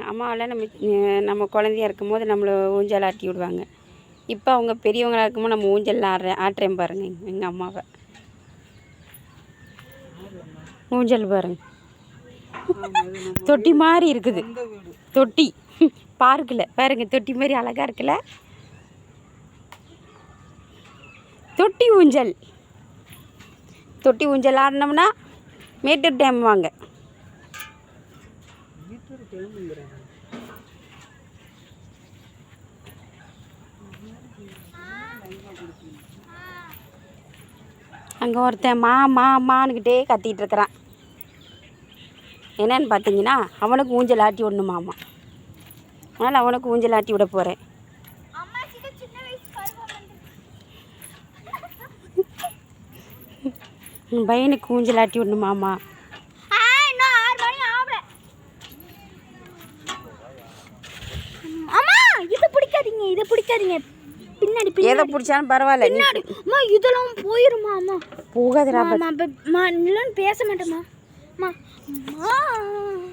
அம்மாவெல்லாம் நம்ம குழந்தையா இருக்கும்போது நம்மளை ஊஞ்சல் ஆட்டி விடுவாங்க. இப்போ அவங்க பெரியவங்களாக இருக்கும்போது நம்ம ஊஞ்சல் ஆட்டுறேன் பாருங்க. எங்கள் அம்மாவை ஊஞ்சல் பாருங்க, தொட்டி மாதிரி இருக்குது. தொட்டி பார்க்கில் பாருங்க, தொட்டி மாதிரி அழகாக இருக்குல்ல. தொட்டி ஊஞ்சல் ஆடினோம்னா மேட்டூர் டேம் வாங்க. அங்கே ஒருத்தன் மான்னுக்கிட்டே கத்திகிட்டு இருக்கிறான். என்னன்னு பார்த்தீங்கன்னா, அவனுக்கு ஊஞ்சல் ஆட்டி விடணுமாமா. அதனால் அவனுக்கு ஊஞ்சல் ஆட்டி விட போகிறேன். பையனுக்கு ஊஞ்சல் ஆட்டி விடணுமாமா. இதை பிடிக்காதீங்க. பின்னாடி எதை பிடிச்சாலும் பரவாயில்ல. பின்னாடி இதெல்லாம் போயிருமா? அம்மா போகாதடா. இல்லைன்னு பேச மாட்டேம்மா.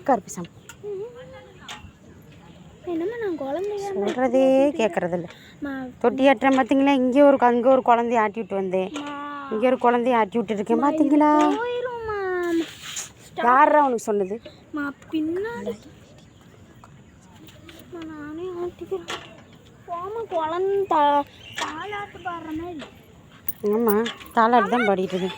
கருப்பிசாமி என்னம்மா, நான் குழந்தைய சொல்கிறதே கேட்குறதில்ல. தொட்டி ஆட்டுறேன் பார்த்தீங்களா. அங்கே ஒரு குழந்தைய ஆட்டி விட்டு வந்தேன். இங்கே ஒரு குழந்தைய ஆட்டி விட்டுருக்கேன் பார்த்தீங்களா. யாரா உனக்கு சொன்னது? பின்னாடி நானே ஆட்டிக்கிறேன். போமா, குழந்தை தாளாட்டு பாடுற மாதிரி. ஆமாம், தாளாட்டு தான் பாடிட்டு இருக்கேன்.